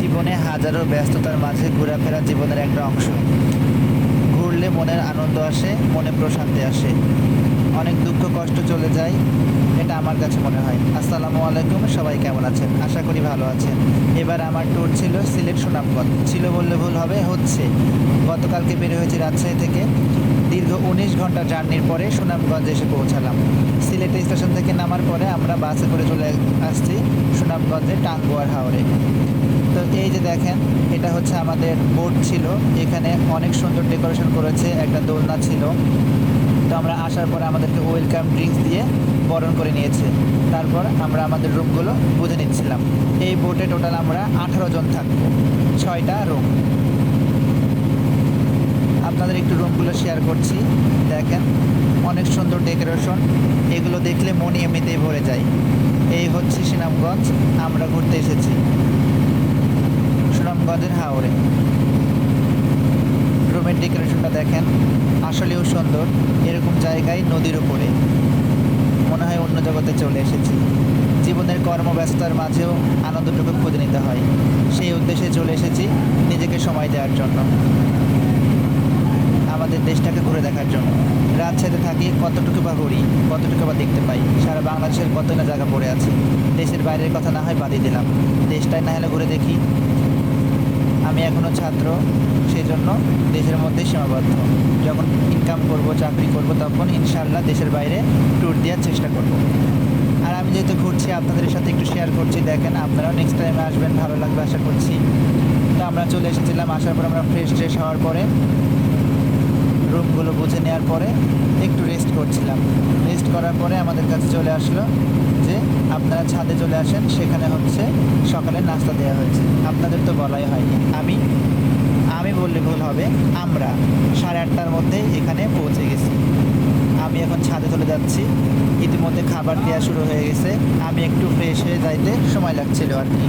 জীবনে হাজারো ব্যস্ততার মাঝে ঘোরাফেরা জীবনের একটা অংশ। ঘুরলে মনের আনন্দ আসে, মনে প্রশান্তি আসে, অনেক দুঃখ কষ্ট চলে যায়, এটা আমার কাছে মনে হয়। আসসালামু আলাইকুম, সবাই কেমন আছেন? আশা করি ভালো আছেন। এবার আমার ট্যুর ছিল সিলেট সুনামগঞ্জ। ছিল বললে ভুল হবে, হচ্ছে। গতকালকে বের হয়েছি রাজশাহী থেকে। দীর্ঘ 19 ঘন্টা জার্নির পরে সুনামগঞ্জে এসে পৌঁছালাম। সিলেটে স্টেশন থেকে নামার পরে আমরা বাসে করে চলে আসছি সুনামগঞ্জে টাঙ্গুয়ার হাওরে। তো এই যে দেখেন, এটা হচ্ছে আমাদের বোট ছিল। এখানে অনেক সুন্দর ডেকোরেশন করেছে, একটা দোলনা ছিল। তো আমরা আসার পরে আমাদেরকে ওয়েলকাম ড্রিঙ্কস দিয়ে বরণ করে নিয়েছে। তারপর আমরা আমাদের রুমগুলো বুঝে নিচ্ছিলাম। এই বোটে টোটাল আমরা 18 জন থাকবো, 6টা রুম। আপনাদের একটু রুমগুলো শেয়ার করছি। দেখেন, অনেক সুন্দর ডেকোরেশন, এগুলো দেখলে মনই এমনিতেই ভরে যায়। এই হচ্ছে সুনামগঞ্জ, আমরা ঘুরতে এসেছি সুনামগঞ্জের হাওরে। রুমের ডেকোরেশনটা দেখেন, আসলেও সুন্দর। এরকম জায়গায় নদীর উপরে মনে হয় অন্য জগতে চলে এসেছি। জীবনের কর্মব্যস্ততার মাঝেও আনন্দটুকু খুঁজে নিতে হয়, সেই উদ্দেশ্যে চলে এসেছি নিজেকে সময় দেওয়ার জন্য, আমাদের দেশটাকে ঘুরে দেখার জন্য। রাজশাহীতে থাকি, কতটুকু বা ঘুরি, কতটুকু বা দেখতে পাই। সারা বাংলাদেশের কত না জায়গা পড়ে আছে। দেশের বাইরের কথা না হয় বাদই দিলাম, দেশটাই না হলে ঘুরে দেখি। আমি এখনও ছাত্র, সেই জন্য দেশের মধ্যেই সীমাবদ্ধ। যখন ইনকাম করব, চাকরি করব, তখন ইনশাআল্লাহ দেশের বাইরে ট্যুর দেওয়ার চেষ্টা করব। আর আমি যেহেতু ঘুরছি, আপনাদের সাথে একটু শেয়ার করছি। দেখেন, আপনারাও নেক্সট টাইমে আসবেন, ভালো লাগবে আশা করছি। তো আমরা চলে এসেছিলাম। আসার পর আমরা ফ্রেশ হওয়ার পরে রুমগুলো বুঝে নেওয়ার পরে একটু রেস্ট করছিলাম। রেস্ট করার পরে আমাদের কাছে চলে আসলো যে আপনারা ছাদে চলে আসেন, সেখানে হচ্ছে সকালে নাস্তা দেওয়া হয়েছে। আপনাদের তো বলাই হয়নি, আমি বললে ভুল হবে। আমরা 8:30টার মধ্যে এখানে পৌঁছে গেছি। আমি এখন ছাদে চলে যাচ্ছি। ইতিমধ্যে খাবার দেওয়া শুরু হয়ে গেছে। আমি একটু ফ্রেশ হয়ে যাইতে সময় লাগছিল আর কি।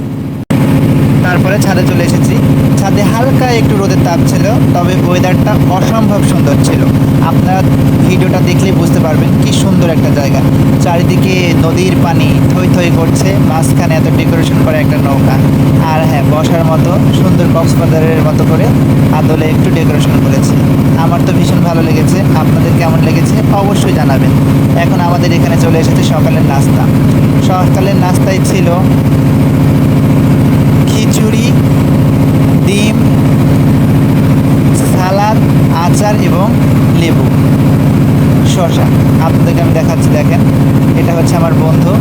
তারপরে ছাদে চলে এসেছি। ছাদে হালকা একটু রোদের তাপ ছিল, তবে ওয়েদারটা অসম্ভব সুন্দর ছিল। আপনারা ভিডিওটা দেখলেই বুঝতে পারবেন কি সুন্দর একটা জায়গা। চারিদিকে নদীর পানি থই থই করছে, মাঝখানে এত ডেকোরেশন করা একটা নৌকা। আর হ্যাঁ, বসার মতো সুন্দর কক্সবাজারের মতো করে আদলে একটু ডেকোরেশন করেছে। আমার তো ভীষণ ভালো লেগেছে। আপনাদের কেমন লেগেছে অবশ্যই জানাবেন। এখন আমাদের এখানে চলে এসেছে সকালের নাস্তা। সকালের নাস্তায় ছিল খিচুড়ি, ডিম, সালাদ, আচার এবং লেবু, শসা। আপনাদেরকে আমি দেখাচ্ছি। দেখেন, এটা হচ্ছে আমার বন্ধু।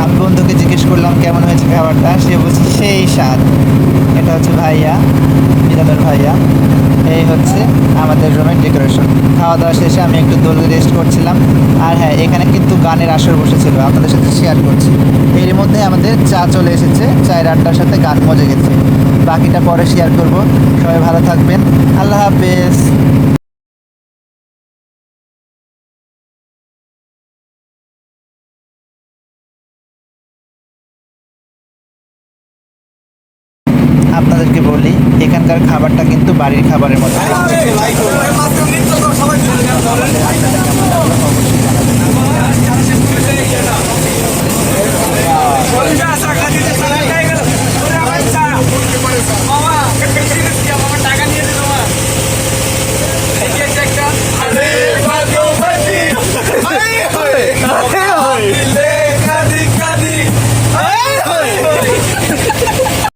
আমি বন্ধুকে জিজ্ঞেস করলাম কেমন হয়েছে খাবারটা, সে বলছে সেই স্বাদ। এটা হচ্ছে ভাইয়া, মিজানুর ভাইয়া। এই হচ্ছে আমাদের রুমের ডেকোরেশন। খাওয়া দাওয়া শেষে আমি একটু দোলে রেস্ট করছিলাম। আর হ্যাঁ, এখানে কিন্তু গানের আসর বসেছিল, আপনাদের সাথে শেয়ার করছি। এর মধ্যে আমাদের চা চলে এসেছে, চায়ের আড্ডার সাথে গান মজে গেছে। বাকিটা পরে শেয়ার করব। সবাই ভালো থাকবেন, আল্লাহ হাফেজ। আপনাদেরকে বলি, এখানকার খাবারটা কিন্তু বাড়ির খাবারের মতো।